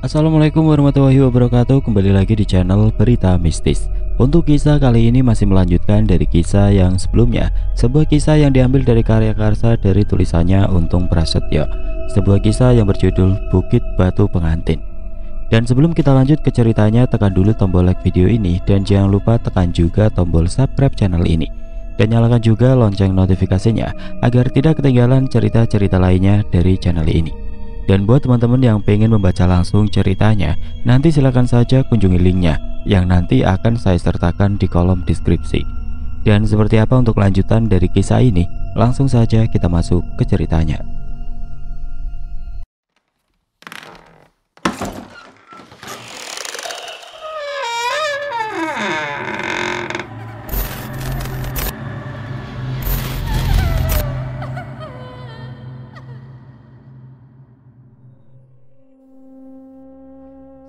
Assalamualaikum warahmatullahi wabarakatuh. Kembali lagi di channel Berita Mistis. Untuk kisah kali ini masih melanjutkan dari kisah yang sebelumnya. Sebuah kisah yang diambil dari karya karsa dari tulisannya Untung Prasetyo. Sebuah kisah yang berjudul Bukit Batu Pengantin. Dan sebelum kita lanjut ke ceritanya, tekan dulu tombol like video ini. Dan jangan lupa tekan juga tombol subscribe channel ini. Dan nyalakan juga lonceng notifikasinya agar tidak ketinggalan cerita-cerita lainnya dari channel ini. Dan buat teman-teman yang pengen membaca langsung ceritanya, nanti silahkan saja kunjungi linknya yang nanti akan saya sertakan di kolom deskripsi. Dan seperti apa untuk lanjutan dari kisah ini, langsung saja kita masuk ke ceritanya.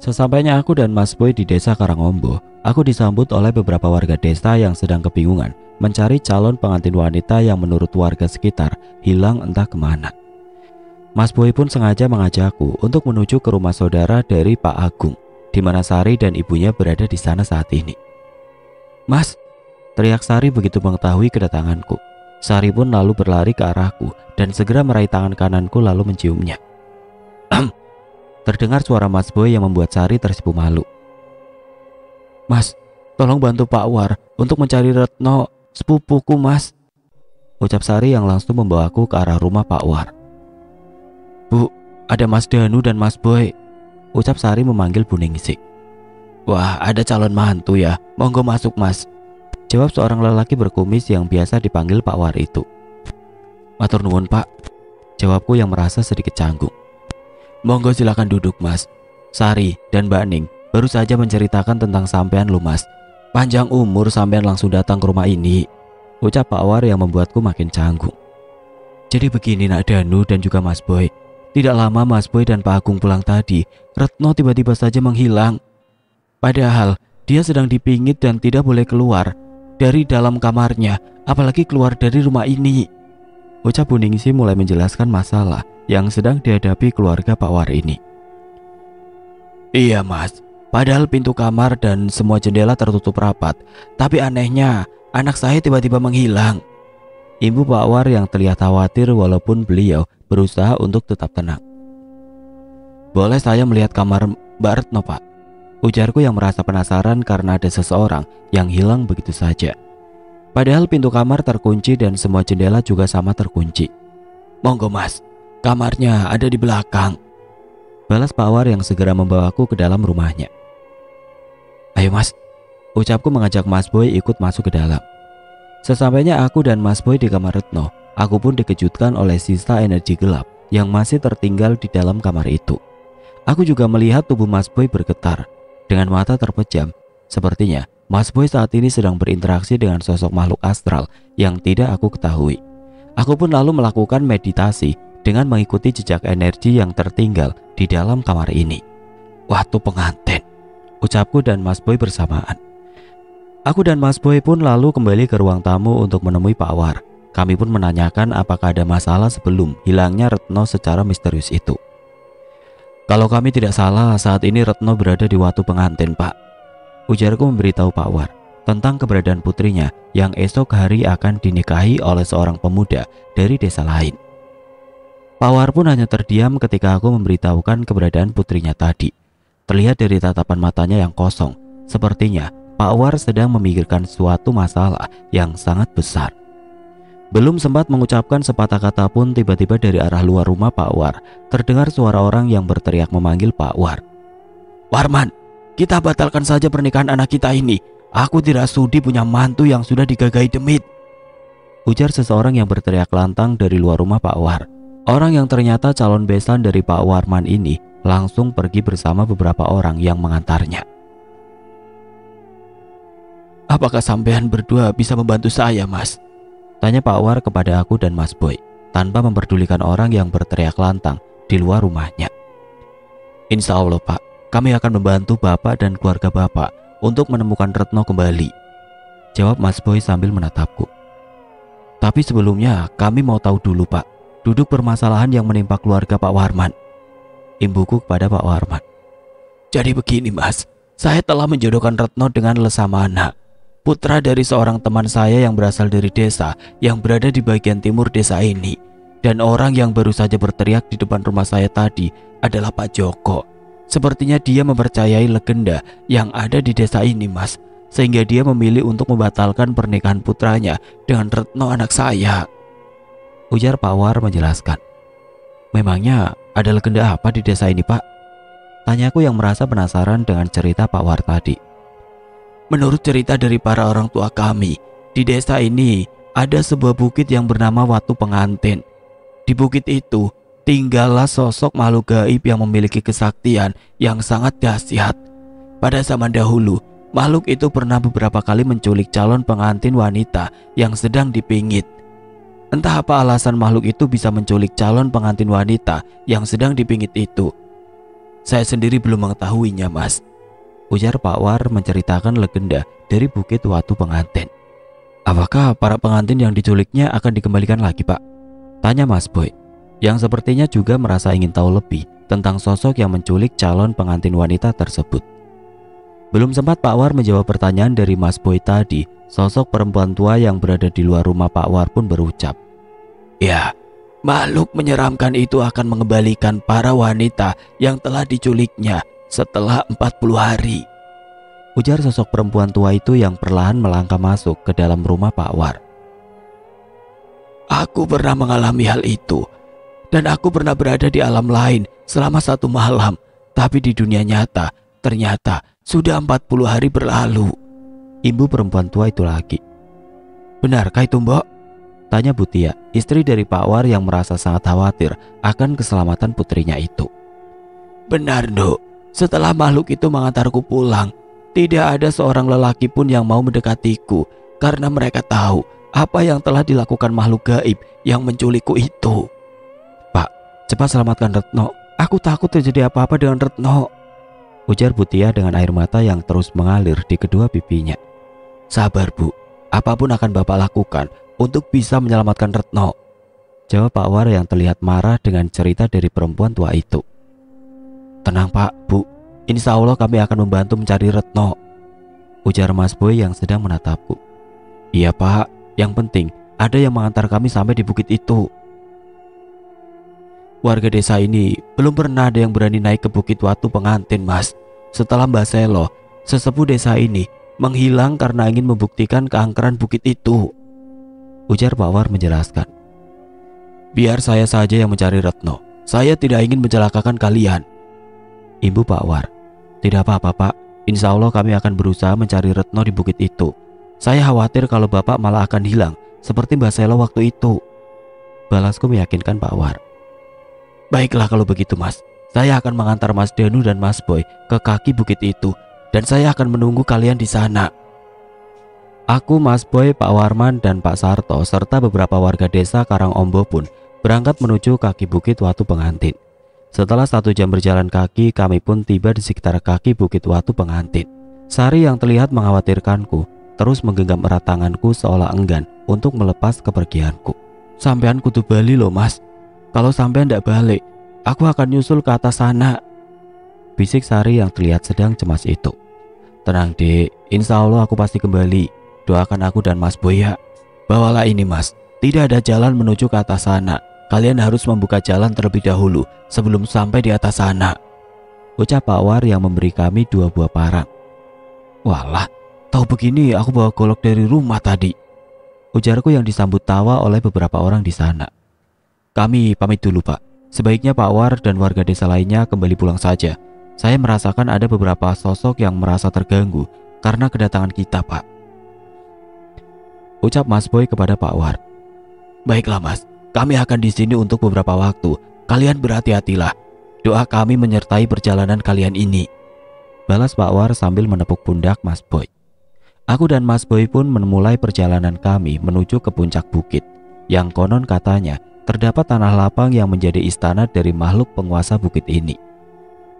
Sesampainya aku dan Mas Boy di desa Karangombo, aku disambut oleh beberapa warga desa yang sedang kebingungan mencari calon pengantin wanita yang menurut warga sekitar hilang entah kemana. Mas Boy pun sengaja mengajakku untuk menuju ke rumah saudara dari Pak Agung, di mana Sari dan ibunya berada di sana saat ini. "Mas!" teriak Sari begitu mengetahui kedatanganku. Sari pun lalu berlari ke arahku dan segera meraih tangan kananku lalu menciumnya. Terdengar suara Mas Boy yang membuat Sari tersipu malu. "Mas, tolong bantu Pak War untuk mencari Retno, sepupuku Mas," ucap Sari yang langsung membawaku ke arah rumah Pak War. "Bu, ada Mas Danu dan Mas Boy," ucap Sari memanggil Bu Ningsih. "Wah, ada calon mantu ya, monggo masuk Mas," jawab seorang lelaki berkumis yang biasa dipanggil Pak War itu. "Matur nuwun Pak," jawabku yang merasa sedikit canggung. "Monggo silakan duduk Mas. Sari dan Mbak Ning baru saja menceritakan tentang sampean lu Mas. Panjang umur sampean langsung datang ke rumah ini," ucap Pak War yang membuatku makin canggung. "Jadi begini Nak Danu dan juga Mas Boy. Tidak lama Mas Boy dan Pak Agung pulang tadi, Retno tiba-tiba saja menghilang. Padahal dia sedang dipingit dan tidak boleh keluar dari dalam kamarnya, apalagi keluar dari rumah ini," ucap Bu Ningsih mulai menjelaskan masalah yang sedang dihadapi keluarga Pak War ini. "Iya Mas, padahal pintu kamar dan semua jendela tertutup rapat. Tapi anehnya, anak saya tiba-tiba menghilang," ibu Pak War yang terlihat khawatir walaupun beliau berusaha untuk tetap tenang. "Boleh saya melihat kamar Mbak Retno Pak?" ujarku yang merasa penasaran karena ada seseorang yang hilang begitu saja. Padahal pintu kamar terkunci dan semua jendela juga sama terkunci. "Monggo Mas, kamarnya ada di belakang," balas Pak War yang segera membawaku ke dalam rumahnya. "Ayo Mas," ucapku mengajak Mas Boy ikut masuk ke dalam. Sesampainya aku dan Mas Boy di kamar Retno, aku pun dikejutkan oleh sisa energi gelap yang masih tertinggal di dalam kamar itu. Aku juga melihat tubuh Mas Boy bergetar dengan mata terpejam. Sepertinya Mas Boy saat ini sedang berinteraksi dengan sosok makhluk astral yang tidak aku ketahui. Aku pun lalu melakukan meditasi dengan mengikuti jejak energi yang tertinggal di dalam kamar ini. "Waktu pengantin," ucapku dan Mas Boy bersamaan. Aku dan Mas Boy pun lalu kembali ke ruang tamu untuk menemui Pak War. Kami pun menanyakan apakah ada masalah sebelum hilangnya Retno secara misterius itu. "Kalau kami tidak salah, saat ini Retno berada di waktu pengantin Pak," ujarku memberitahu Pak War tentang keberadaan putrinya yang esok hari akan dinikahi oleh seorang pemuda dari desa lain. Pak War pun hanya terdiam ketika aku memberitahukan keberadaan putrinya tadi. Terlihat dari tatapan matanya yang kosong, sepertinya Pak War sedang memikirkan suatu masalah yang sangat besar. Belum sempat mengucapkan sepatah kata pun tiba-tiba dari arah luar rumah Pak War terdengar suara orang yang berteriak memanggil Pak War. "Warman, kita batalkan saja pernikahan anak kita ini. Aku tidak sudi punya mantu yang sudah digagahi demit," ujar seseorang yang berteriak lantang dari luar rumah Pak War. Orang yang ternyata calon besan dari Pak Warman ini langsung pergi bersama beberapa orang yang mengantarnya. "Apakah sampean berdua bisa membantu saya Mas?" tanya Pak War kepada aku dan Mas Boy tanpa memperdulikan orang yang berteriak lantang di luar rumahnya. "Insya Allah Pak, kami akan membantu Bapak dan keluarga Bapak untuk menemukan Retno kembali," jawab Mas Boy sambil menatapku. "Tapi sebelumnya kami mau tahu dulu Pak, duduk permasalahan yang menimpa keluarga Pak Warman," imbuku kepada Pak Warman. Jadi begini Mas, saya telah menjodohkan Retno dengan Lesamana, putra dari seorang teman saya yang berasal dari desa yang berada di bagian timur desa ini. Dan orang yang baru saja berteriak di depan rumah saya tadi adalah Pak Joko. Sepertinya dia mempercayai legenda yang ada di desa ini Mas, sehingga dia memilih untuk membatalkan pernikahan putranya dengan Retno anak saya, ujar Pak War menjelaskan. Memangnya ada legenda apa di desa ini Pak? Tanyaku yang merasa penasaran dengan cerita Pak War tadi. Menurut cerita dari para orang tua kami, di desa ini ada sebuah bukit yang bernama Watu Pengantin. Di bukit itu tinggallah sosok makhluk gaib yang memiliki kesaktian yang sangat dahsyat. Pada zaman dahulu, makhluk itu pernah beberapa kali menculik calon pengantin wanita yang sedang dipingit. Entah apa alasan makhluk itu bisa menculik calon pengantin wanita yang sedang dipingit itu. Saya sendiri belum mengetahuinya Mas, ujar Pak War menceritakan legenda dari bukit Watu Pengantin. Apakah para pengantin yang diculiknya akan dikembalikan lagi Pak? Tanya Mas Boy, yang sepertinya juga merasa ingin tahu lebih tentang sosok yang menculik calon pengantin wanita tersebut. Belum sempat Pak War menjawab pertanyaan dari Mas Boy tadi, sosok perempuan tua yang berada di luar rumah Pak War pun berucap, "Ya, makhluk menyeramkan itu akan mengembalikan para wanita yang telah diculiknya setelah 40 hari." Ujar sosok perempuan tua itu yang perlahan melangkah masuk ke dalam rumah Pak War. Aku pernah mengalami hal itu, dan aku pernah berada di alam lain selama 1 malam, tapi di dunia nyata ternyata sudah 40 hari berlalu. Ibu perempuan tua itu lagi. Benarkah itu Mbok? Tanya Butia, istri dari Pak War yang merasa sangat khawatir akan keselamatan putrinya itu. Benar Nduk, setelah makhluk itu mengantarku pulang, tidak ada seorang lelaki pun yang mau mendekatiku karena mereka tahu apa yang telah dilakukan makhluk gaib yang menculikku itu. Pak, cepat selamatkan Retno. Aku takut terjadi apa-apa dengan Retno, ujar Butia dengan air mata yang terus mengalir di kedua pipinya. Sabar Bu, apapun akan Bapak lakukan untuk bisa menyelamatkan Retno, jawab Pak War yang terlihat marah dengan cerita dari perempuan tua itu. Tenang Pak, Bu, insya Allah kami akan membantu mencari Retno, ujar Mas Boy yang sedang menatapku. Iya Pak, yang penting ada yang mengantar kami sampai di bukit itu. Warga desa ini belum pernah ada yang berani naik ke bukit Watu Pengantin Mas. Setelah Mbak Selo, sesepuh desa ini menghilang karena ingin membuktikan keangkeran bukit itu, ujar Pak War menjelaskan. Biar saya saja yang mencari Retno, saya tidak ingin mencelakakan kalian. Ibu Pak War, tidak apa-apa Pak, insya Allah kami akan berusaha mencari Retno di bukit itu. Saya khawatir kalau Bapak malah akan hilang seperti Mbak Selo waktu itu, balasku meyakinkan Pak War. Baiklah kalau begitu Mas, saya akan mengantar Mas Danu dan Mas Boy ke kaki bukit itu, dan saya akan menunggu kalian di sana. Aku, Mas Boy, Pak Warman, dan Pak Sarto serta beberapa warga desa Karangombo pun berangkat menuju kaki bukit Watu Pengantin. Setelah 1 jam berjalan kaki, kami pun tiba di sekitar kaki bukit Watu Pengantin. Sari yang terlihat mengkhawatirkanku terus menggenggam erat tanganku seolah enggan untuk melepas kepergianku. Sampean kudu bali loh Mas. Kalau sampean ndak balik, aku akan nyusul ke atas sana, bisik Sari yang terlihat sedang cemas itu. Tenang Dek, insya Allah aku pasti kembali. Doakan aku dan Mas Boy ya. Bawalah ini Mas, tidak ada jalan menuju ke atas sana. Kalian harus membuka jalan terlebih dahulu sebelum sampai di atas sana, ucap Pak War yang memberi kami 2 buah parang. Walah, tahu begini aku bawa golok dari rumah tadi, ujarku yang disambut tawa oleh beberapa orang di sana. Kami pamit dulu Pak. Sebaiknya Pak War dan warga desa lainnya kembali pulang saja. Saya merasakan ada beberapa sosok yang merasa terganggu karena kedatangan kita Pak, ucap Mas Boy kepada Pak War. Baiklah Mas, kami akan di sini untuk beberapa waktu. Kalian berhati-hatilah. Doa kami menyertai perjalanan kalian ini, balas Pak War sambil menepuk pundak Mas Boy. Aku dan Mas Boy pun memulai perjalanan kami menuju ke puncak bukit, yang konon katanya terdapat tanah lapang yang menjadi istana dari makhluk penguasa bukit ini.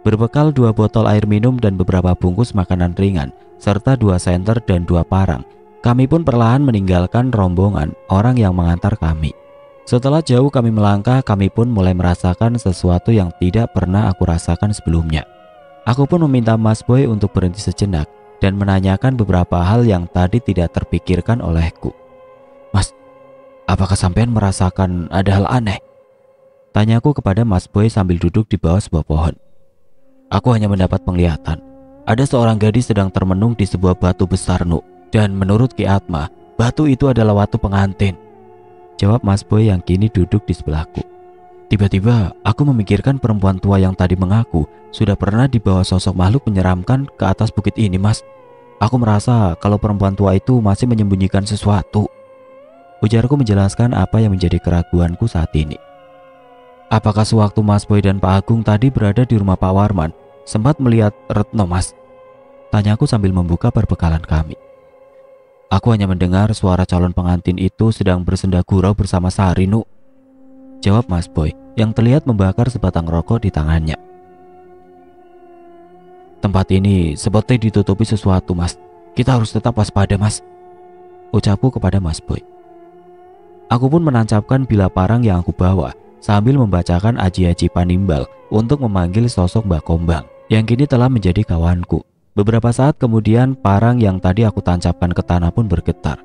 Berbekal 2 botol air minum dan beberapa bungkus makanan ringan, serta 2 senter dan 2 parang, kami pun perlahan meninggalkan rombongan orang yang mengantar kami. Setelah jauh kami melangkah, kami pun mulai merasakan sesuatu yang tidak pernah aku rasakan sebelumnya. Aku pun meminta Mas Boy untuk berhenti sejenak dan menanyakan beberapa hal yang tadi tidak terpikirkan olehku. Mas, apakah sampean merasakan ada hal aneh? Tanyaku kepada Mas Boy sambil duduk di bawah sebuah pohon. Aku hanya mendapat penglihatan. Ada seorang gadis sedang termenung di sebuah batu besar, Nuk. Dan menurut Ki Atma, batu itu adalah watu pengantin. Jawab Mas Boy yang kini duduk di sebelahku. Tiba-tiba aku memikirkan perempuan tua yang tadi mengaku sudah pernah dibawa sosok makhluk menyeramkan ke atas bukit ini, Mas. Aku merasa kalau perempuan tua itu masih menyembunyikan sesuatu. Ujarku menjelaskan apa yang menjadi keraguanku saat ini. Apakah sewaktu Mas Boy dan Pak Agung tadi berada di rumah Pak Warman sempat melihat Retno, Mas? Tanyaku sambil membuka perbekalan kami. Aku hanya mendengar suara calon pengantin itu sedang bersenda gurau bersama Sari, Nuk. Jawab Mas Boy yang terlihat membakar sebatang rokok di tangannya. Tempat ini seperti ditutupi sesuatu, Mas. Kita harus tetap waspada, Mas. Ucapku kepada Mas Boy. Aku pun menancapkan bilah parang yang aku bawa sambil membacakan aji-aji panimbal untuk memanggil sosok Mbak Kombang yang kini telah menjadi kawanku. Beberapa saat kemudian parang yang tadi aku tancapkan ke tanah pun bergetar.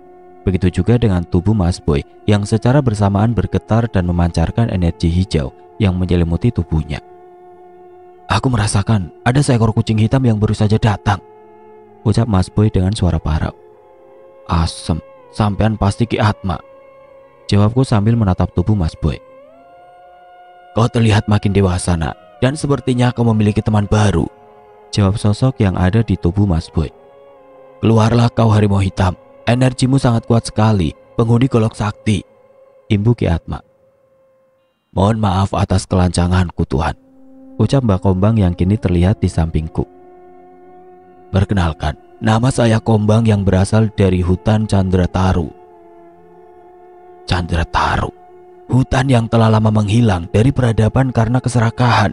Begitu juga dengan tubuh Mas Boy yang secara bersamaan bergetar dan memancarkan energi hijau yang menyelimuti tubuhnya. Aku merasakan ada seekor kucing hitam yang baru saja datang, ucap Mas Boy dengan suara parau. Asem, sampean pasti Ki Atma, jawabku sambil menatap tubuh Mas Boy. Kau terlihat makin dewasa, Nak, dan sepertinya kau memiliki teman baru, jawab sosok yang ada di tubuh Mas Boy. Keluarlah kau harimau hitam. Energimu sangat kuat sekali, penghuni golok sakti, imbu Ki Atma. Mohon maaf atas kelancanganku, Tuhan, ucap Mbak Kombang yang kini terlihat di sampingku. Perkenalkan, nama saya Kombang yang berasal dari hutan Candrataru. Candrataru, hutan yang telah lama menghilang dari peradaban karena keserakahan.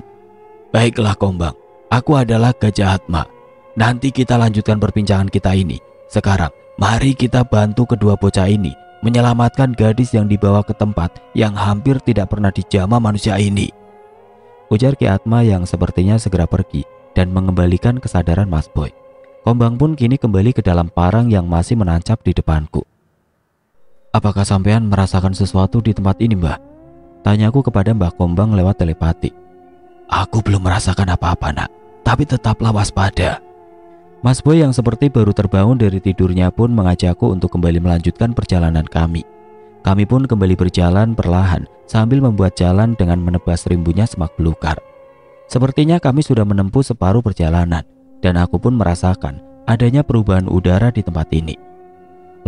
Baiklah Kombang, aku adalah Gajah Atma. Nanti kita lanjutkan perbincangan kita ini. Sekarang, mari kita bantu kedua bocah ini menyelamatkan gadis yang dibawa ke tempat yang hampir tidak pernah dijamah manusia ini, ujar Ki Atma yang sepertinya segera pergi dan mengembalikan kesadaran Mas Boy. Kombang pun kini kembali ke dalam parang yang masih menancap di depanku. Apakah sampean merasakan sesuatu di tempat ini, Mbah? Tanyaku kepada Mbah Kombang lewat telepati. Aku belum merasakan apa-apa, Nak, tapi tetaplah waspada. Mas Boy yang seperti baru terbangun dari tidurnya pun mengajakku untuk kembali melanjutkan perjalanan kami. Kami pun kembali berjalan perlahan sambil membuat jalan dengan menebas rimbunya semak belukar. Sepertinya kami sudah menempuh separuh perjalanan dan aku pun merasakan adanya perubahan udara di tempat ini.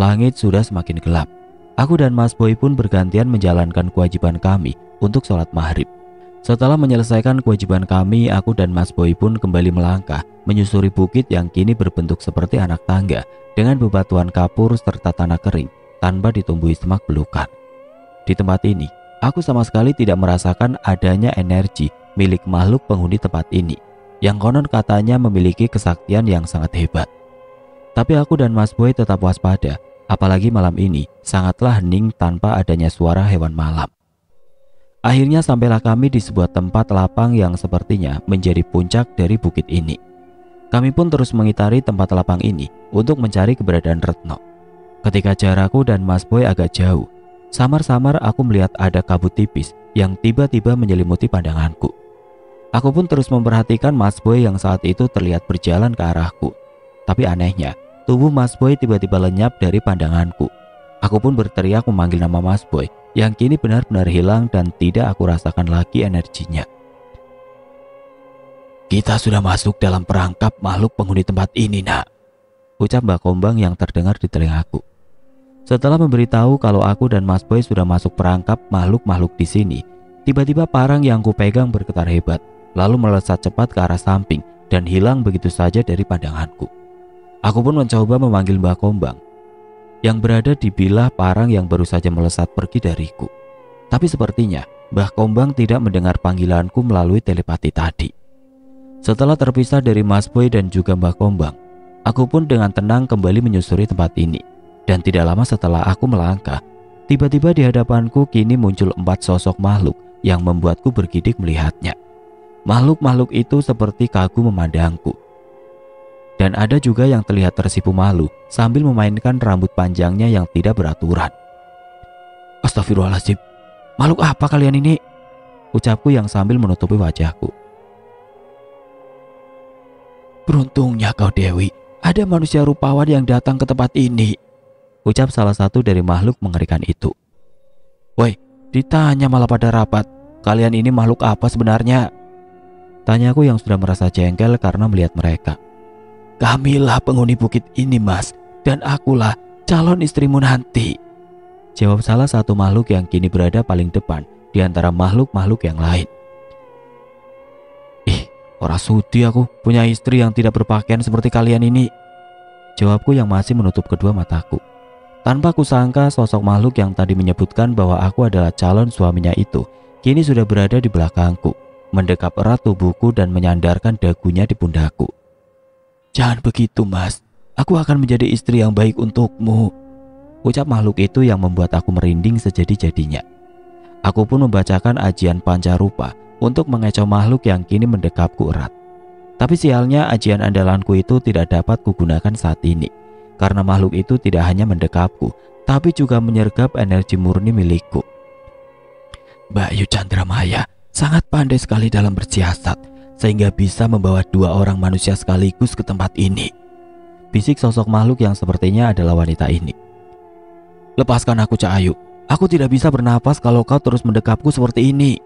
Langit sudah semakin gelap. Aku dan Mas Boy pun bergantian menjalankan kewajiban kami untuk sholat maghrib. Setelah menyelesaikan kewajiban kami, aku dan Mas Boy pun kembali melangkah menyusuri bukit yang kini berbentuk seperti anak tangga dengan bebatuan kapur serta tanah kering tanpa ditumbuhi semak belukar. Di tempat ini, aku sama sekali tidak merasakan adanya energi milik makhluk penghuni tempat ini yang konon katanya memiliki kesaktian yang sangat hebat. Tapi aku dan Mas Boy tetap waspada, apalagi malam ini sangatlah hening tanpa adanya suara hewan malam. Akhirnya sampailah kami di sebuah tempat lapang yang sepertinya menjadi puncak dari bukit ini. Kami pun terus mengitari tempat lapang ini untuk mencari keberadaan Retno. Ketika jarakku dan Mas Boy agak jauh, samar-samar aku melihat ada kabut tipis yang tiba-tiba menyelimuti pandanganku. Aku pun terus memperhatikan Mas Boy yang saat itu terlihat berjalan ke arahku. Tapi anehnya, tubuh Mas Boy tiba-tiba lenyap dari pandanganku. Aku pun berteriak memanggil nama Mas Boy yang kini benar-benar hilang dan tidak aku rasakan lagi energinya. Kita sudah masuk dalam perangkap makhluk penghuni tempat ini, Nak, ucap Mbak Kombang yang terdengar di telingaku. Setelah memberitahu kalau aku dan Mas Boy sudah masuk perangkap makhluk-makhluk di sini, tiba-tiba parang yang kupegang bergetar hebat, lalu melesat cepat ke arah samping dan hilang begitu saja dari pandanganku. Aku pun mencoba memanggil Mbak Kombang yang berada di bilah parang yang baru saja melesat pergi dariku. Tapi sepertinya Mbah Kombang tidak mendengar panggilanku melalui telepati tadi. Setelah terpisah dari Mas Boy dan juga Mbah Kombang, aku pun dengan tenang kembali menyusuri tempat ini. Dan tidak lama setelah aku melangkah, tiba-tiba di hadapanku kini muncul 4 sosok makhluk yang membuatku bergidik melihatnya. Makhluk-makhluk itu seperti kagum memandangku. Dan ada juga yang terlihat tersipu malu sambil memainkan rambut panjangnya yang tidak beraturan. Astagfirullahaladzim, makhluk apa kalian ini? Ucapku yang sambil menutupi wajahku. Beruntungnya kau Dewi, ada manusia rupawan yang datang ke tempat ini, ucap salah satu dari makhluk mengerikan itu. Woi, ditanya malah pada rapat, kalian ini makhluk apa sebenarnya? Tanyaku yang sudah merasa jengkel karena melihat mereka. Kamilah penghuni bukit ini mas, dan akulah calon istrimu nanti, jawab salah satu makhluk yang kini berada paling depan di antara makhluk-makhluk yang lain. Ih, ora sudi aku punya istri yang tidak berpakaian seperti kalian ini, jawabku yang masih menutup kedua mataku. Tanpa kusangka sosok makhluk yang tadi menyebutkan bahwa aku adalah calon suaminya itu kini sudah berada di belakangku, mendekap erat tubuhku dan menyandarkan dagunya di pundakku. Jangan begitu mas, aku akan menjadi istri yang baik untukmu, ucap makhluk itu yang membuat aku merinding sejadi-jadinya. Aku pun membacakan ajian pancarupa untuk mengecoh makhluk yang kini mendekapku erat. Tapi sialnya ajian andalanku itu tidak dapat kugunakan saat ini, karena makhluk itu tidak hanya mendekapku, tapi juga menyergap energi murni milikku. Mbak Yu Chandramaya sangat pandai sekali dalam bersiasat, sehingga bisa membawa dua orang manusia sekaligus ke tempat ini, bisik sosok makhluk yang sepertinya adalah wanita ini. Lepaskan aku Cak Ayu, aku tidak bisa bernapas kalau kau terus mendekapku seperti ini,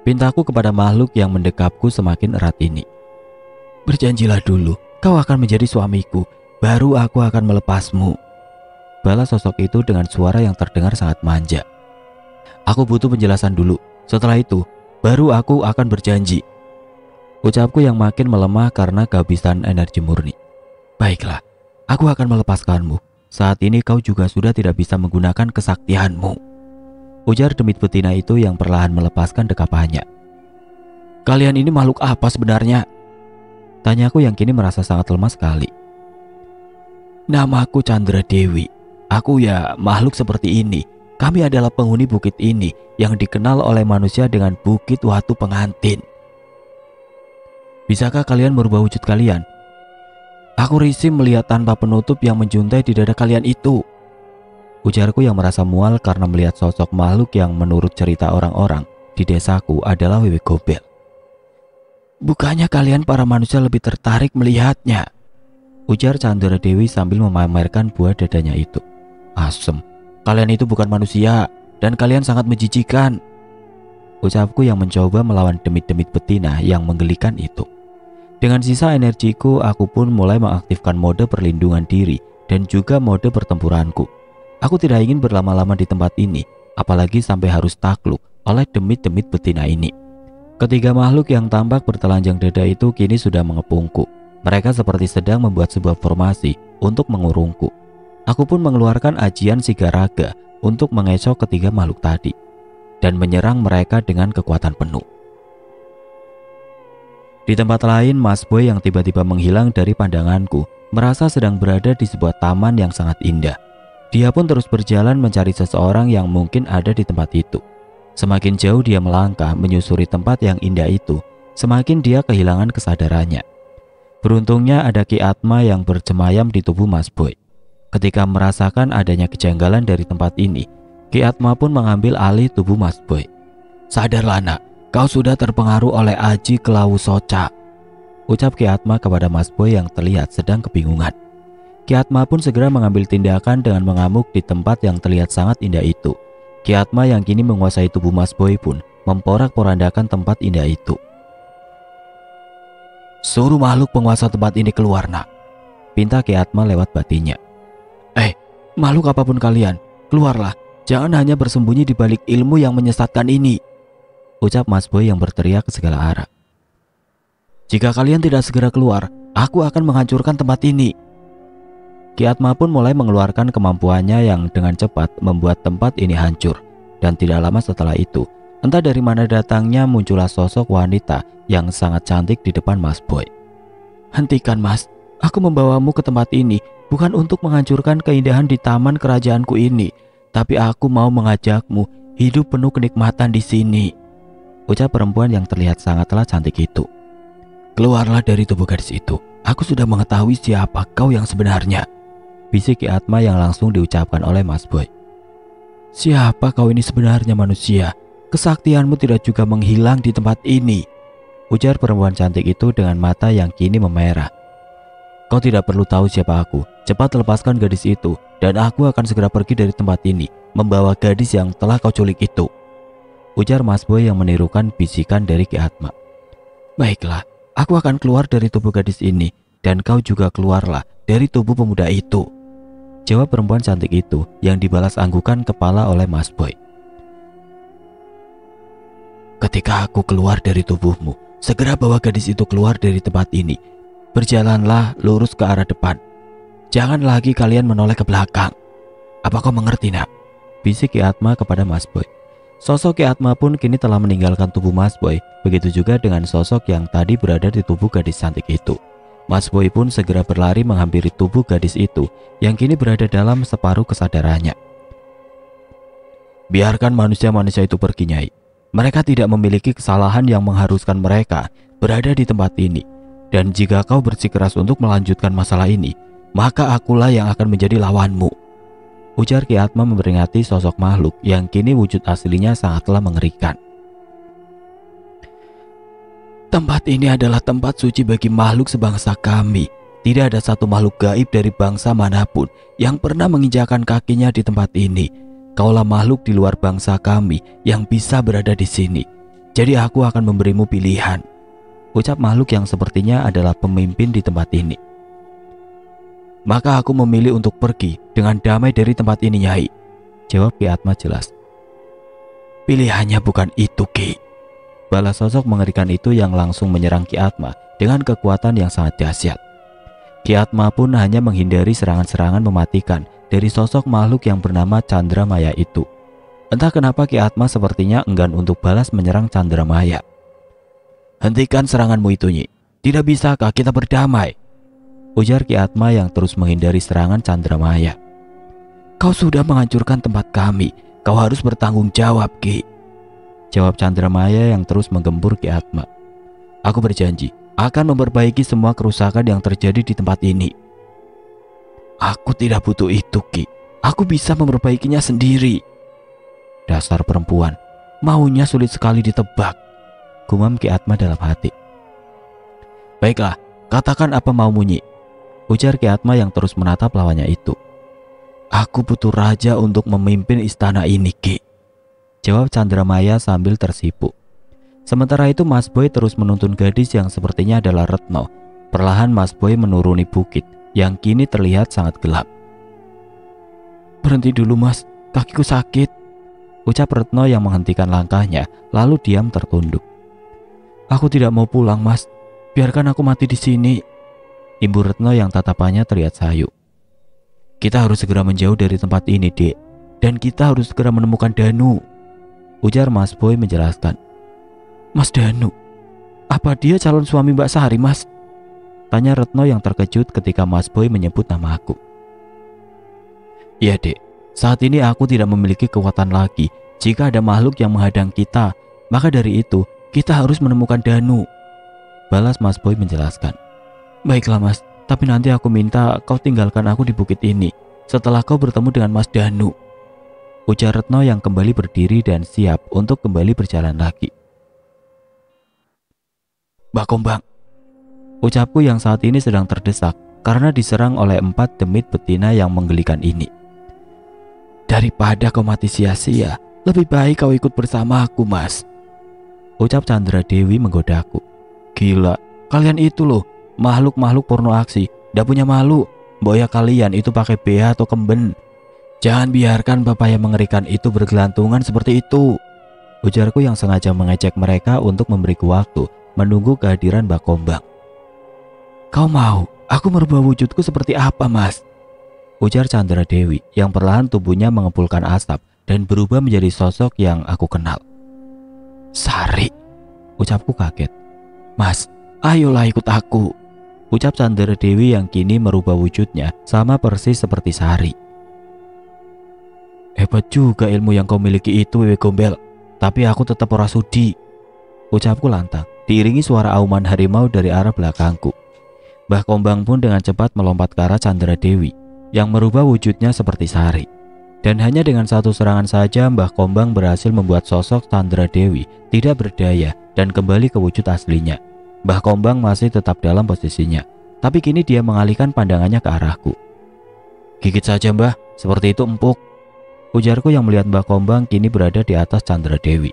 pintaku kepada makhluk yang mendekapku semakin erat ini. Berjanjilah dulu, kau akan menjadi suamiku, baru aku akan melepasmu, balas sosok itu dengan suara yang terdengar sangat manja. Aku butuh penjelasan dulu, setelah itu baru aku akan berjanji, ucapku yang makin melemah karena kehabisan energi murni. Baiklah, aku akan melepaskanmu. Saat ini kau juga sudah tidak bisa menggunakan kesaktianmu, ujar demit betina itu yang perlahan melepaskan dekapannya. Kalian ini makhluk apa sebenarnya? Tanyaku yang kini merasa sangat lemah sekali. Namaku Chandra Dewi. Aku ya makhluk seperti ini. Kami adalah penghuni bukit ini yang dikenal oleh manusia dengan Bukit Watu Pengantin. Bisakah kalian merubah wujud kalian? Aku risih melihat tanpa penutup yang menjuntai di dada kalian itu, ujarku yang merasa mual karena melihat sosok makhluk yang menurut cerita orang-orang di desaku adalah Wewe Gombel. Bukannya kalian para manusia lebih tertarik melihatnya, ujar Chandra Dewi sambil memamerkan buah dadanya itu. Asem, kalian itu bukan manusia dan kalian sangat menjijikan, ucapku yang mencoba melawan demit-demit betina yang menggelikan itu. Dengan sisa energiku, aku pun mulai mengaktifkan mode perlindungan diri dan juga mode pertempuranku. Aku tidak ingin berlama-lama di tempat ini, apalagi sampai harus takluk oleh demit-demit betina ini. Ketiga makhluk yang tampak bertelanjang dada itu kini sudah mengepungku. Mereka seperti sedang membuat sebuah formasi untuk mengurungku. Aku pun mengeluarkan ajian Sigaraga untuk mengecoh ketiga makhluk tadi dan menyerang mereka dengan kekuatan penuh. Di tempat lain, Mas Boy yang tiba-tiba menghilang dari pandanganku merasa sedang berada di sebuah taman yang sangat indah. Dia pun terus berjalan mencari seseorang yang mungkin ada di tempat itu. Semakin jauh dia melangkah menyusuri tempat yang indah itu, semakin dia kehilangan kesadarannya. Beruntungnya ada Ki Atma yang bersemayam di tubuh Mas Boy. Ketika merasakan adanya kejanggalan dari tempat ini, Ki Atma pun mengambil alih tubuh Mas Boy. Sadarlah nak, kau sudah terpengaruh oleh Aji Kelawu Soca, ucap Ki Atma kepada Mas Boy yang terlihat sedang kebingungan. Ki Atma pun segera mengambil tindakan dengan mengamuk di tempat yang terlihat sangat indah itu. Ki Atma yang kini menguasai tubuh Mas Boy pun memporak-porandakan tempat indah itu. Suruh makhluk penguasa tempat ini keluar nak, pinta Ki Atma lewat batinnya. Makhluk apapun kalian, keluarlah, jangan hanya bersembunyi di balik ilmu yang menyesatkan ini, ucap Mas Boy yang berteriak ke segala arah. Jika kalian tidak segera keluar, aku akan menghancurkan tempat ini. Ki Atma pun mulai mengeluarkan kemampuannya yang dengan cepat membuat tempat ini hancur. Dan tidak lama setelah itu, entah dari mana datangnya muncullah sosok wanita yang sangat cantik di depan Mas Boy. Hentikan Mas, aku membawamu ke tempat ini bukan untuk menghancurkan keindahan di taman kerajaanku ini, tapi aku mau mengajakmu hidup penuh kenikmatan di sini, ucap perempuan yang terlihat sangatlah cantik itu. Keluarlah dari tubuh gadis itu. Aku sudah mengetahui siapa kau yang sebenarnya, bisik Ki Atma yang langsung diucapkan oleh Mas Boy. Siapa kau ini sebenarnya manusia? Kesaktianmu tidak juga menghilang di tempat ini, ujar perempuan cantik itu dengan mata yang kini memerah. Kau tidak perlu tahu siapa aku. Cepat lepaskan gadis itu dan aku akan segera pergi dari tempat ini, membawa gadis yang telah kau culik itu, ujar Mas Boy yang menirukan bisikan dari Ki Atma. Baiklah, aku akan keluar dari tubuh gadis ini dan kau juga keluarlah dari tubuh pemuda itu, jawab perempuan cantik itu yang dibalas anggukan kepala oleh Mas Boy. Ketika aku keluar dari tubuhmu, segera bawa gadis itu keluar dari tempat ini. Berjalanlah lurus ke arah depan. Jangan lagi kalian menoleh ke belakang. Apa kau mengerti, nak? Bisik Ki Atma kepada Mas Boy. Sosok Ki Atma pun kini telah meninggalkan tubuh Mas Boy. Begitu juga dengan sosok yang tadi berada di tubuh gadis cantik itu. Mas Boy pun segera berlari menghampiri tubuh gadis itu yang kini berada dalam separuh kesadarannya. Biarkan manusia-manusia itu pergi, Nyai. Mereka tidak memiliki kesalahan yang mengharuskan mereka berada di tempat ini. Dan jika kau bersikeras untuk melanjutkan masalah ini, maka akulah yang akan menjadi lawanmu, ujar Ki Atma memperingati sosok makhluk yang kini wujud aslinya sangatlah mengerikan. Tempat ini adalah tempat suci bagi makhluk sebangsa kami. Tidak ada satu makhluk gaib dari bangsa manapun yang pernah menginjakan kakinya di tempat ini. Kaulah makhluk di luar bangsa kami yang bisa berada di sini. Jadi aku akan memberimu pilihan, ucap makhluk yang sepertinya adalah pemimpin di tempat ini. Maka aku memilih untuk pergi dengan damai dari tempat ini, Nyai, jawab Ki Atma jelas. Pilihannya bukan itu, Ki, balas sosok mengerikan itu yang langsung menyerang Ki Atma dengan kekuatan yang sangat dahsyat. Ki Atma pun hanya menghindari serangan-serangan mematikan dari sosok makhluk yang bernama Chandramaya itu. Entah kenapa Ki Atma sepertinya enggan untuk balas menyerang Chandramaya. Hentikan seranganmu itu, Nyi. Tidak bisakah kita berdamai? Ujar Ki Atma yang terus menghindari serangan Chandramaya. Kau sudah menghancurkan tempat kami. Kau harus bertanggung jawab, Ki, jawab Chandramaya yang terus menggempur Ki Atma. Aku berjanji akan memperbaiki semua kerusakan yang terjadi di tempat ini. Aku tidak butuh itu, Ki. Aku bisa memperbaikinya sendiri. Dasar perempuan, maunya sulit sekali ditebak, gumam Ki Atma dalam hati. Baiklah, katakan apa maumu, Nyi, ujar Ki Atma yang terus menatap lawannya itu. Aku butuh raja untuk memimpin istana ini, Ki, jawab Chandramaya sambil tersipu. Sementara itu Mas Boy terus menuntun gadis yang sepertinya adalah Retno. Perlahan Mas Boy menuruni bukit yang kini terlihat sangat gelap. Berhenti dulu, Mas, kakiku sakit, ucap Retno yang menghentikan langkahnya lalu diam tertunduk. Aku tidak mau pulang, Mas, biarkan aku mati di sini, imbu Retno yang tatapannya terlihat sayu. Kita harus segera menjauh dari tempat ini, Dek, dan kita harus segera menemukan Danu, ujar Mas Boy menjelaskan. Mas Danu? Apa dia calon suami Mbak Sari, Mas? Tanya Retno yang terkejut ketika Mas Boy menyebut nama aku. Iya, Dek, saat ini aku tidak memiliki kekuatan lagi. Jika ada makhluk yang menghadang kita, maka dari itu kita harus menemukan Danu, balas Mas Boy menjelaskan. Baiklah, Mas, tapi nanti aku minta kau tinggalkan aku di bukit ini setelah kau bertemu dengan Mas Danu, ujar Retno yang kembali berdiri dan siap untuk kembali berjalan lagi. Mbak Kombang, ucapku yang saat ini sedang terdesak karena diserang oleh 4 demit betina yang menggelikan ini. Daripada kau mati sia-sia, lebih baik kau ikut bersama aku, Mas, ucap Chandra Dewi menggodaku. Gila, kalian itu loh, makhluk-makhluk porno aksi, ndak punya malu. Boya kalian itu pakai BH atau kemben. Jangan biarkan bapak yang mengerikan itu bergelantungan seperti itu, ujarku yang sengaja mengejek mereka untuk memberiku waktu menunggu kehadiran Mbak Kombang. Kau mau aku merubah wujudku seperti apa, Mas? Ujar Chandra Dewi yang perlahan tubuhnya mengepulkan asap dan berubah menjadi sosok yang aku kenal. Sari, ucapku kaget. Mas, ayolah ikut aku, ucap Chandra Dewi yang kini merubah wujudnya sama persis seperti Sari. Hebat juga ilmu yang kau miliki itu, Wewe Gombel, tapi aku tetap ora sudi, ucapku lantang, diiringi suara auman harimau dari arah belakangku. Mbah Kombang pun dengan cepat melompat ke arah Chandra Dewi yang merubah wujudnya seperti sari. Dan hanya dengan satu serangan saja Mbah Kombang berhasil membuat sosok Chandra Dewi tidak berdaya dan kembali ke wujud aslinya. Mbah Kombang masih tetap dalam posisinya, tapi kini dia mengalihkan pandangannya ke arahku. "Gigit saja Mbah, seperti itu empuk," ujarku yang melihat Mbah Kombang kini berada di atas Chandra Dewi.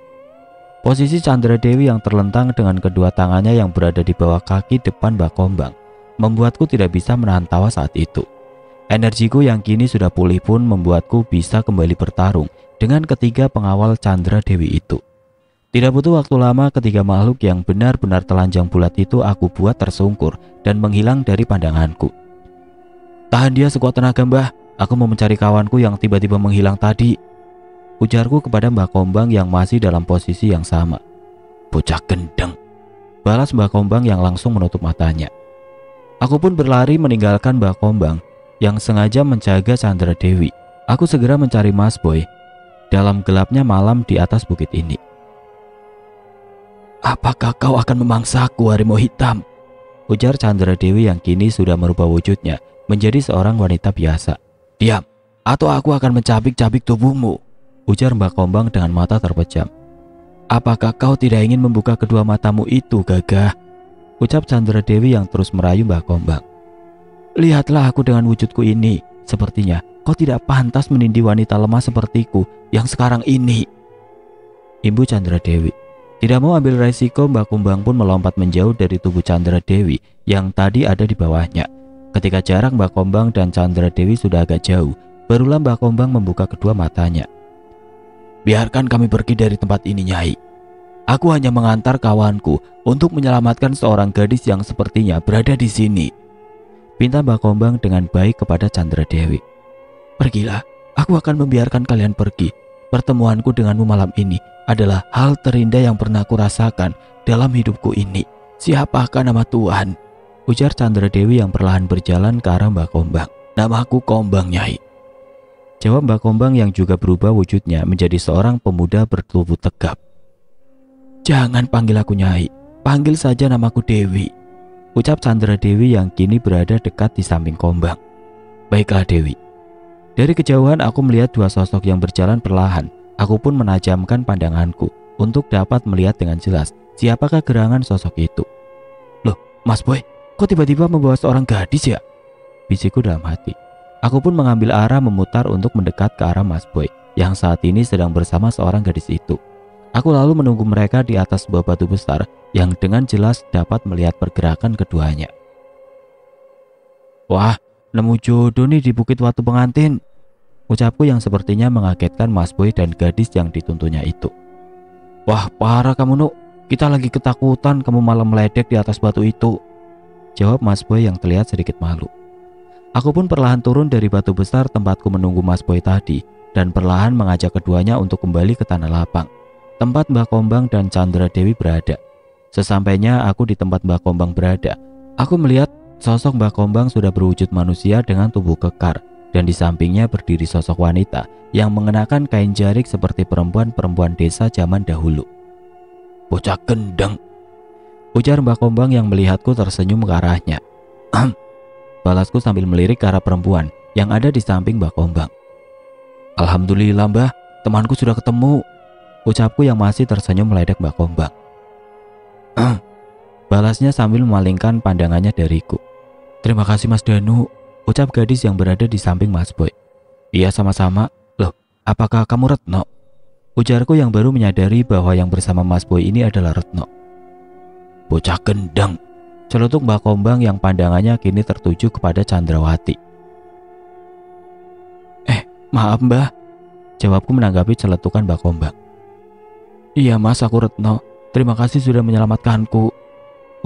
Posisi Chandra Dewi yang terlentang dengan kedua tangannya yang berada di bawah kaki depan Mbah Kombang membuatku tidak bisa menahan tawa saat itu. Energiku yang kini sudah pulih pun membuatku bisa kembali bertarung dengan ketiga pengawal Chandra Dewi itu. Tidak butuh waktu lama ketiga makhluk yang benar-benar telanjang bulat itu aku buat tersungkur dan menghilang dari pandanganku. "Tahan dia sekuat tenaga Mbah, aku mau mencari kawanku yang tiba-tiba menghilang tadi," ujarku kepada Mbah Kombang yang masih dalam posisi yang sama. "Bocah gendeng," balas Mbah Kombang yang langsung menutup matanya. Aku pun berlari meninggalkan Mbah Kombang yang sengaja menjaga Chandra Dewi. Aku segera mencari Mas Boy dalam gelapnya malam di atas bukit ini. "Apakah kau akan memangsaku, harimau hitam?" ujar Chandra Dewi yang kini sudah merubah wujudnya menjadi seorang wanita biasa. "Diam, atau aku akan mencabik-cabik tubuhmu," ujar Mbah Kombang dengan mata terpejam. "Apakah kau tidak ingin membuka kedua matamu itu, gagah?" ucap Chandra Dewi yang terus merayu Mbah Kombang. "Lihatlah aku dengan wujudku ini. Sepertinya kau tidak pantas menindih wanita lemah sepertiku yang sekarang ini." Ibu Chandra Dewi. Tidak mau ambil resiko, Mbah Kombang pun melompat menjauh dari tubuh Chandra Dewi yang tadi ada di bawahnya. Ketika jarak Mbah Kombang dan Chandra Dewi sudah agak jauh, barulah Mbah Kombang membuka kedua matanya. "Biarkan kami pergi dari tempat ini, Nyai. Aku hanya mengantar kawanku untuk menyelamatkan seorang gadis yang sepertinya berada di sini," pinta Mbah Kombang dengan baik kepada Chandra Dewi. "Pergilah, aku akan membiarkan kalian pergi. Pertemuanku denganmu malam ini adalah hal terindah yang pernah aku rasakan dalam hidupku ini. Siapakah nama Tuhan?" ujar Chandra Dewi yang perlahan berjalan ke arah Mbah Kombang. "Namaku Kombang, Nyai," jawab Mbah Kombang yang juga berubah wujudnya menjadi seorang pemuda bertubuh tegap. "Jangan panggil aku Nyai, panggil saja namaku Dewi," ucap Chandra Dewi yang kini berada dekat di samping Kombang. "Baiklah Dewi." Dari kejauhan aku melihat dua sosok yang berjalan perlahan. Aku pun menajamkan pandanganku untuk dapat melihat dengan jelas siapakah gerangan sosok itu. "Loh, Mas Boy, kok tiba-tiba membawa seorang gadis ya?" bisikku dalam hati. Aku pun mengambil arah memutar untuk mendekat ke arah Mas Boy yang saat ini sedang bersama seorang gadis itu. Aku lalu menunggu mereka di atas sebuah batu besar yang dengan jelas dapat melihat pergerakan keduanya. "Wah, nemu jodoh nih di Bukit Watu Pengantin," ucapku yang sepertinya mengagetkan Mas Boy dan gadis yang dituntunnya itu. "Wah, parah kamu Nuk, kita lagi ketakutan kamu malah meledek di atas batu itu," jawab Mas Boy yang terlihat sedikit malu. Aku pun perlahan turun dari batu besar tempatku menunggu Mas Boy tadi dan perlahan mengajak keduanya untuk kembali ke tanah lapang, tempat Mbah Kombang dan Chandra Dewi berada. Sesampainya aku di tempat Mbah Kombang berada, aku melihat sosok Mbah Kombang sudah berwujud manusia dengan tubuh kekar, dan di sampingnya berdiri sosok wanita yang mengenakan kain jarik seperti perempuan-perempuan desa zaman dahulu. "Bocah gendeng," ujar Mbah Kombang yang melihatku tersenyum ke arahnya. Balasku sambil melirik ke arah perempuan yang ada di samping Mbah Kombang. "Alhamdulillah Mbah, temanku sudah ketemu," ucapku yang masih tersenyum meledek Mbah Kombang. Balasnya sambil memalingkan pandangannya dariku. "Terima kasih Mas Danu," ucap gadis yang berada di samping Mas Boy. "Iya sama-sama. Loh, apakah kamu Retno?" ujarku yang baru menyadari bahwa yang bersama Mas Boy ini adalah Retno. "Bocah gendeng," celetuk Mbah Kombang yang pandangannya kini tertuju kepada Chandrawati. "Maaf Mbah," jawabku menanggapi celetukan Mbah Kombang. "Iya Mas, aku Retno. Terima kasih sudah menyelamatkanku,"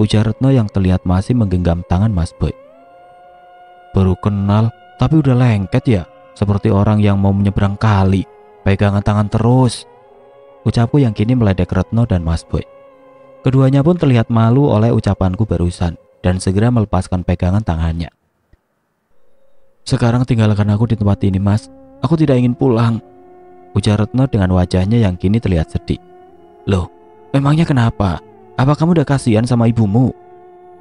ujar Retno yang terlihat masih menggenggam tangan Mas Boy. "Baru kenal tapi udah lengket ya, seperti orang yang mau menyeberang kali. Pegangan tangan terus," ucapku yang kini meledek Retno dan Mas Boy. Keduanya pun terlihat malu oleh ucapanku barusan dan segera melepaskan pegangan tangannya. "Sekarang tinggalkan aku di tempat ini Mas, aku tidak ingin pulang," ujar Retno dengan wajahnya yang kini terlihat sedih. "Loh, Memangnya kenapa? Apa kamu udah kasihan sama ibumu?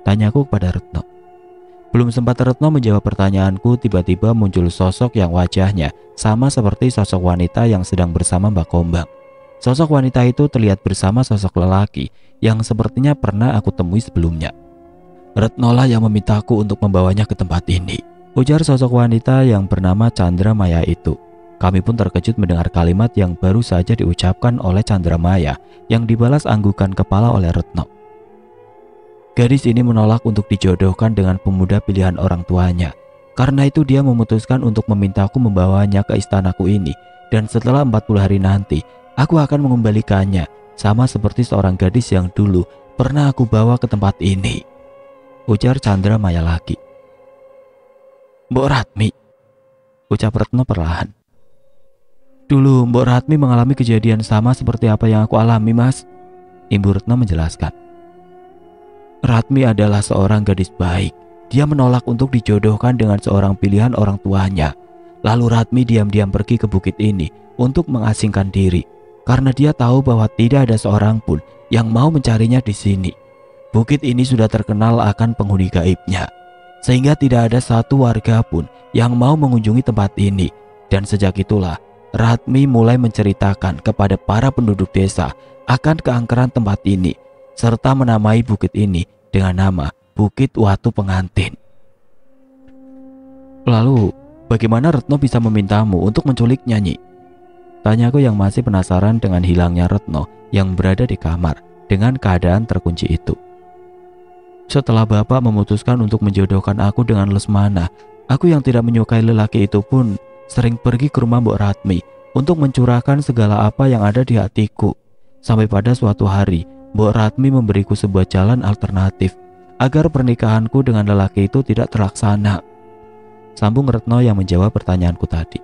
Tanyaku kepada Retno. Belum sempat Retno menjawab pertanyaanku, tiba-tiba muncul sosok yang wajahnya sama seperti sosok wanita yang sedang bersama Mbak Kombang. Sosok wanita itu terlihat bersama sosok lelaki yang sepertinya pernah aku temui sebelumnya. Retno lah yang memintaku untuk membawanya ke tempat ini, ujar sosok wanita yang bernama Chandra Maya itu. Kami pun terkejut mendengar kalimat yang baru saja diucapkan oleh Chandra Maya yang dibalas anggukan kepala oleh Retno. Gadis ini menolak untuk dijodohkan dengan pemuda pilihan orang tuanya. Karena itu dia memutuskan untuk memintaku membawanya ke istanaku ini, dan setelah 40 hari nanti, aku akan mengembalikannya, sama seperti seorang gadis yang dulu pernah aku bawa ke tempat ini, ujar Chandra Maya lagi. Mbok Ratmi, ucap Retno perlahan. Dulu Mbok Ratmi mengalami kejadian sama seperti apa yang aku alami, Mas. Ibu Retno menjelaskan. Ratmi adalah seorang gadis baik. Dia menolak untuk dijodohkan dengan seorang pilihan orang tuanya. Lalu Ratmi diam-diam pergi ke bukit ini untuk mengasingkan diri, karena dia tahu bahwa tidak ada seorang pun yang mau mencarinya di sini. Bukit ini sudah terkenal akan penghuni gaibnya, sehingga tidak ada satu warga pun yang mau mengunjungi tempat ini. Dan sejak itulah Ratmi mulai menceritakan kepada para penduduk desa akan keangkeran tempat ini, serta menamai bukit ini dengan nama Bukit Watu Pengantin. Lalu, bagaimana Retno bisa memintamu untuk menculiknya, Nyi? Tanyaku yang masih penasaran dengan hilangnya Retno yang berada di kamar dengan keadaan terkunci itu. Setelah Bapak memutuskan untuk menjodohkan aku dengan Lesmana, aku yang tidak menyukai lelaki itu pun sering pergi ke rumah Mbok Ratmi untuk mencurahkan segala apa yang ada di hatiku. Sampai pada suatu hari, Mbok Ratmi memberiku sebuah jalan alternatif agar pernikahanku dengan lelaki itu tidak terlaksana. Sambung Retno yang menjawab pertanyaanku tadi.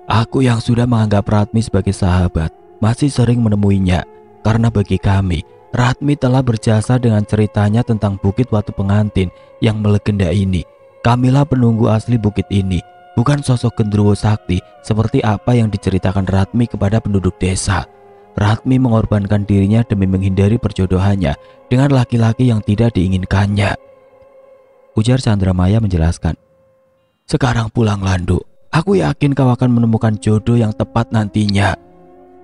Aku yang sudah menganggap Ratmi sebagai sahabat masih sering menemuinya, karena bagi kami, Ratmi telah berjasa dengan ceritanya tentang Bukit Watu Pengantin yang melegenda ini. Kamilah penunggu asli bukit ini, bukan sosok genderuwo sakti seperti apa yang diceritakan Ratmi kepada penduduk desa. Ratmi mengorbankan dirinya demi menghindari perjodohannya dengan laki-laki yang tidak diinginkannya, ujar Chandra Maya menjelaskan. Sekarang pulang Landu, aku yakin kau akan menemukan jodoh yang tepat nantinya.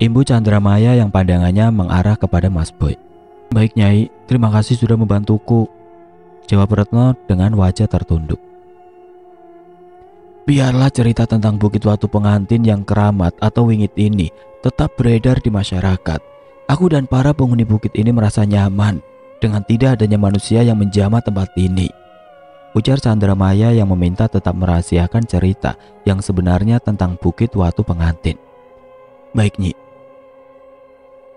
Imbu Chandra Maya yang pandangannya mengarah kepada Mas Boy. Baik Nyai, terima kasih sudah membantuku, jawab Retno dengan wajah tertunduk. Biarlah cerita tentang Bukit Watu Pengantin yang keramat atau wingit ini tetap beredar di masyarakat. Aku dan para penghuni bukit ini merasa nyaman dengan tidak adanya manusia yang menjamah tempat ini, ujar Chandra Maya yang meminta tetap merahasiakan cerita yang sebenarnya tentang Bukit Watu Pengantin. Baik Nyi.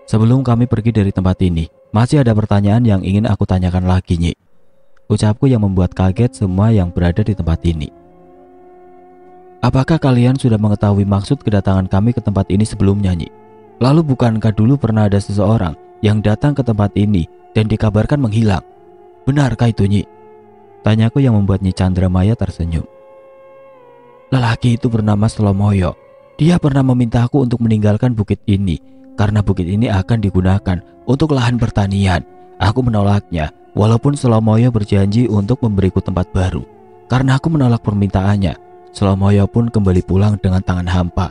Sebelum kami pergi dari tempat ini, masih ada pertanyaan yang ingin aku tanyakan lagi, Nyi, ucapku yang membuat kaget semua yang berada di tempat ini. Apakah kalian sudah mengetahui maksud kedatangan kami ke tempat ini sebelumnya, Nyi? Lalu bukankah dulu pernah ada seseorang yang datang ke tempat ini dan dikabarkan menghilang? Benarkah itu, Nyi? Tanyaku yang membuat Nyi Chandra Maya tersenyum. Lelaki itu bernama Slomoyo. Dia pernah memintaku untuk meninggalkan bukit ini karena bukit ini akan digunakan untuk lahan pertanian. Aku menolaknya, walaupun Slomoyo berjanji untuk memberiku tempat baru. Karena aku menolak permintaannya, Slomoyo pun kembali pulang dengan tangan hampa.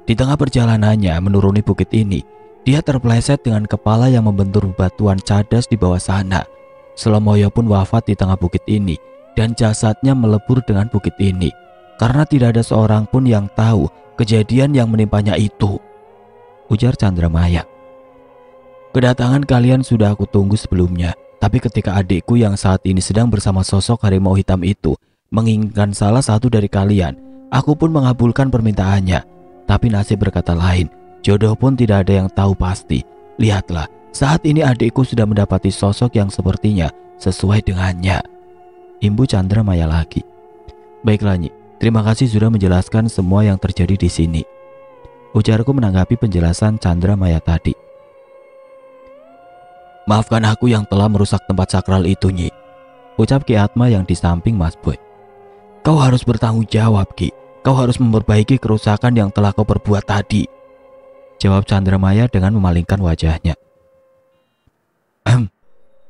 Di tengah perjalanannya menuruni bukit ini, dia terpeleset dengan kepala yang membentur batuan cadas di bawah sana. Slomoyo pun wafat di tengah bukit ini dan jasadnya melebur dengan bukit ini, karena tidak ada seorang pun yang tahu kejadian yang menimpanya itu, ujar Chandra Maya. Kedatangan kalian sudah aku tunggu sebelumnya, tapi ketika adikku yang saat ini sedang bersama sosok harimau hitam itu menginginkan salah satu dari kalian, aku pun mengabulkan permintaannya. Tapi nasib berkata lain, jodoh pun tidak ada yang tahu pasti. Lihatlah, saat ini adikku sudah mendapati sosok yang sepertinya sesuai dengannya, imbu Chandra Maya lagi. Baiklah Nyi, terima kasih sudah menjelaskan semua yang terjadi di sini, ujarku menanggapi penjelasan Chandra Maya tadi. Maafkan aku yang telah merusak tempat sakral itu, Nyi, ucap Ki Atma yang di samping Mas Boy. Kau harus bertanggung jawab, Ki. Kau harus memperbaiki kerusakan yang telah kau perbuat tadi, jawab Chandra Maya dengan memalingkan wajahnya.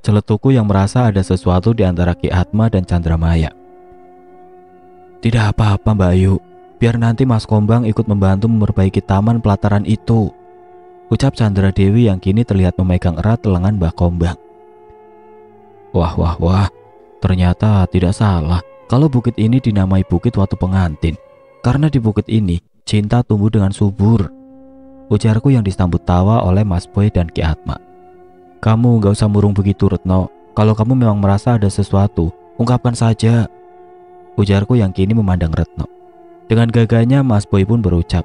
Celetukku yang merasa ada sesuatu di antara Ki Atma dan Chandramaya. Tidak apa-apa Mbak Ayu, biar nanti Mas Kombang ikut membantu memperbaiki taman pelataran itu, ucap Chandra Dewi yang kini terlihat memegang erat lengan Mbak Kombang. Wah, ternyata tidak salah kalau bukit ini dinamai Bukit Watu Pengantin, karena di bukit ini cinta tumbuh dengan subur, ujarku yang disambut tawa oleh Mas Boy dan Ki Atma. Kamu gak usah murung begitu Retno, kalau kamu memang merasa ada sesuatu, ungkapkan saja, ujarku yang kini memandang Retno. Dengan gagahnya Mas Boy pun berucap,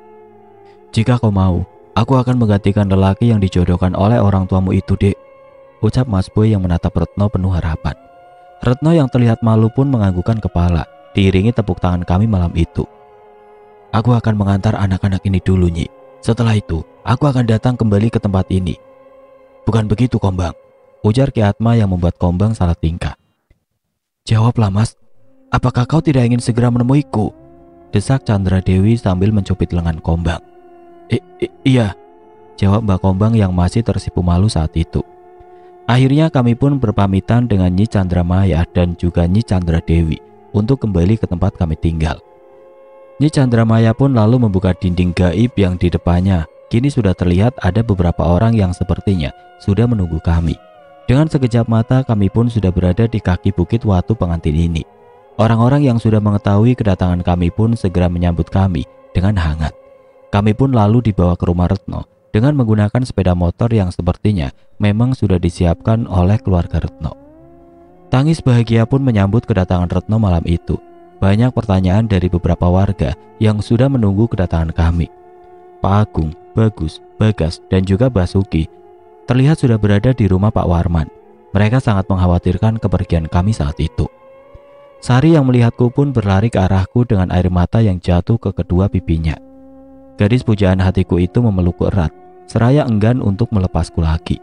jika kau mau, aku akan menggantikan lelaki yang dijodohkan oleh orang tuamu itu, Dek, ucap Mas Boy yang menatap Retno penuh harapan. Retno yang terlihat malu pun menganggukkan kepala, diiringi tepuk tangan kami malam itu. Aku akan mengantar anak-anak ini dulu, Nyi. Setelah itu, aku akan datang kembali ke tempat ini. Bukan begitu, Kombang, ujar Ki Atma yang membuat Kombang salah tingkah. Jawablah, Mas. Apakah kau tidak ingin segera menemuiku? Desak Chandra Dewi sambil mencubit lengan Kombang. Iya, jawab Mbak Kombang yang masih tersipu malu saat itu. Akhirnya kami pun berpamitan dengan Nyi Chandramaya dan juga Nyi Chandra Dewi untuk kembali ke tempat kami tinggal. Nyi Chandramaya pun lalu membuka dinding gaib yang di depannya. Kini sudah terlihat ada beberapa orang yang sepertinya sudah menunggu kami. Dengan sekejap mata kami pun sudah berada di kaki Bukit Watu Pengantin ini. Orang-orang yang sudah mengetahui kedatangan kami pun segera menyambut kami dengan hangat. Kami pun lalu dibawa ke rumah Retno dengan menggunakan sepeda motor yang sepertinya memang sudah disiapkan oleh keluarga Retno. Tangis bahagia pun menyambut kedatangan Retno malam itu. Banyak pertanyaan dari beberapa warga yang sudah menunggu kedatangan kami. Pak Agung, Bagus, Bagas, dan juga Basuki terlihat sudah berada di rumah Pak Warman. Mereka sangat mengkhawatirkan kepergian kami saat itu. Sari yang melihatku pun berlari ke arahku dengan air mata yang jatuh ke kedua pipinya. Gadis pujaan hatiku itu memelukku erat, seraya enggan untuk melepasku lagi.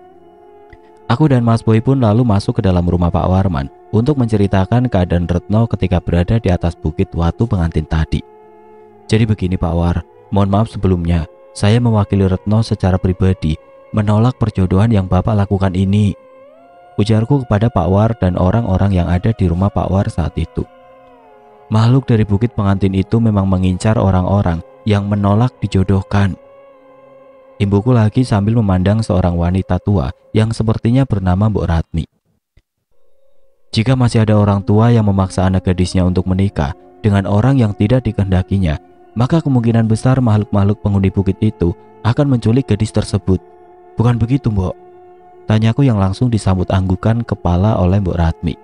Aku dan Mas Boy pun lalu masuk ke dalam rumah Pak Warman untuk menceritakan keadaan Retno ketika berada di atas Bukit Watu Pengantin tadi. Jadi begini Pak War, mohon maaf sebelumnya, saya mewakili Retno secara pribadi menolak perjodohan yang Bapak lakukan ini, ujarku kepada Pak War dan orang-orang yang ada di rumah Pak War saat itu. Makhluk dari Bukit Pengantin itu memang mengincar orang-orang yang menolak dijodohkan, imbuku lagi sambil memandang seorang wanita tua yang sepertinya bernama Mbok Ratmi. Jika masih ada orang tua yang memaksa anak gadisnya untuk menikah dengan orang yang tidak dikehendakinya, maka kemungkinan besar makhluk-makhluk penghuni bukit itu akan menculik gadis tersebut. Bukan begitu, Mbok? Tanyaku yang langsung disambut anggukan kepala oleh Mbok Ratmi.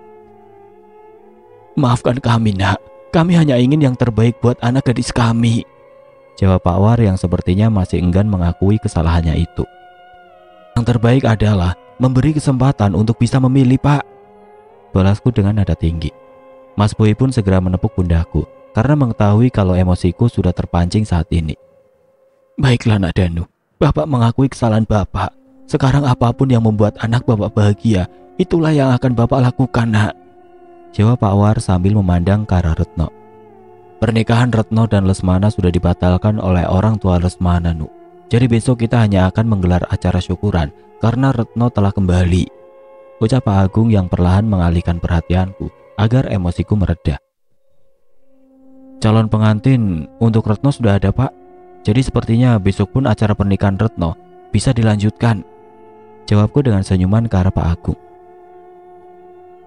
Maafkan kami, Nak. Kami hanya ingin yang terbaik buat anak gadis kami, jawab Pak War yang sepertinya masih enggan mengakui kesalahannya itu. Yang terbaik adalah memberi kesempatan untuk bisa memilih, Pak, balasku dengan nada tinggi. Mas Boy pun segera menepuk pundakku karena mengetahui kalau emosiku sudah terpancing saat ini. Baiklah Nak Danu, Bapak mengakui kesalahan Bapak. Sekarang apapun yang membuat anak Bapak bahagia, itulah yang akan Bapak lakukan, Nak, jawab Pak War sambil memandang ke arah Retno. Pernikahan Retno dan Lesmana sudah dibatalkan oleh orang tua Lesmana, Nu. Jadi besok kita hanya akan menggelar acara syukuran karena Retno telah kembali, ucap Pak Agung yang perlahan mengalihkan perhatianku agar emosiku mereda. Calon pengantin untuk Retno sudah ada, Pak. Jadi sepertinya besok pun acara pernikahan Retno bisa dilanjutkan, jawabku dengan senyuman ke arah Pak Agung.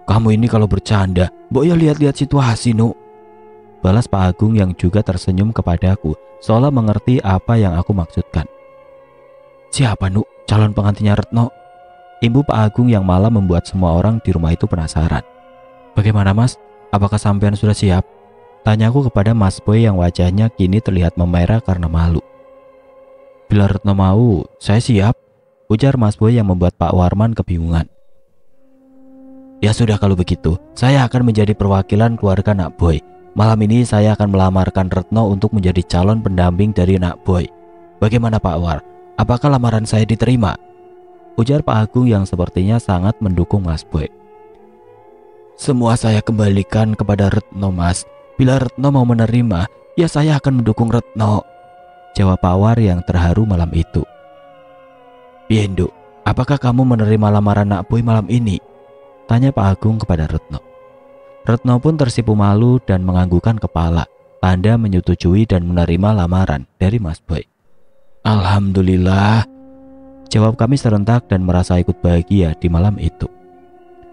Kamu ini kalau bercanda, Mbok ya lihat-lihat situasi, Nu, balas Pak Agung yang juga tersenyum kepadaku seolah mengerti apa yang aku maksudkan. Siapa, Nu, calon pengantinnya Retno? Imbu Pak Agung yang malah membuat semua orang di rumah itu penasaran. Bagaimana, Mas? Apakah sampean sudah siap? Tanyaku kepada Mas Boy yang wajahnya kini terlihat memerah karena malu. Bila Retno mau, saya siap, ujar Mas Boy yang membuat Pak Warman kebingungan. Ya sudah kalau begitu, saya akan menjadi perwakilan keluarga Nak Boy. Malam ini saya akan melamarkan Retno untuk menjadi calon pendamping dari Nak Boy. Bagaimana Pak War? Apakah lamaran saya diterima? Ujar Pak Agung yang sepertinya sangat mendukung Mas Boy. Semua saya kembalikan kepada Retno, Mas. Bila Retno mau menerima, ya saya akan mendukung Retno, jawab Pak War yang terharu malam itu. Piye, Nduk, apakah kamu menerima lamaran Nak Boy malam ini? Tanya Pak Agung kepada Retno. Retno pun tersipu malu dan menganggukkan kepala, tanda menyetujui dan menerima lamaran dari Mas Boy. Alhamdulillah, jawab kami serentak dan merasa ikut bahagia di malam itu.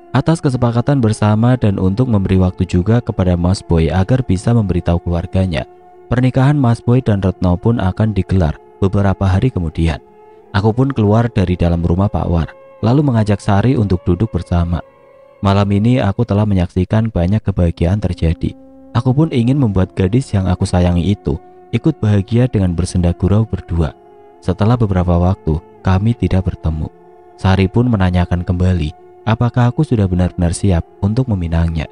Atas kesepakatan bersama dan untuk memberi waktu juga kepada Mas Boy agar bisa memberitahu keluarganya, pernikahan Mas Boy dan Retno pun akan digelar beberapa hari kemudian. Aku pun keluar dari dalam rumah Pak War, lalu mengajak Sari untuk duduk bersama. Malam ini aku telah menyaksikan banyak kebahagiaan terjadi. Aku pun ingin membuat gadis yang aku sayangi itu ikut bahagia dengan bersenda gurau berdua. Setelah beberapa waktu, kami tidak bertemu. Sari pun menanyakan kembali, apakah aku sudah benar-benar siap untuk meminangnya.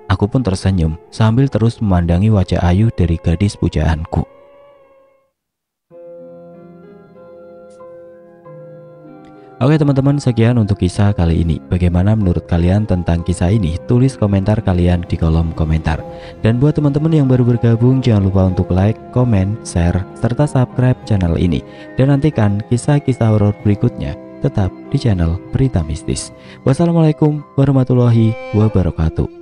Aku pun tersenyum sambil terus memandangi wajah ayu dari gadis pujaanku. Oke teman-teman, sekian untuk kisah kali ini. Bagaimana menurut kalian tentang kisah ini? Tulis komentar kalian di kolom komentar. Dan buat teman-teman yang baru bergabung, jangan lupa untuk like, komen, share, serta subscribe channel ini. Dan nantikan kisah-kisah horor berikutnya tetap di channel Berita Mistis. Wassalamualaikum warahmatullahi wabarakatuh.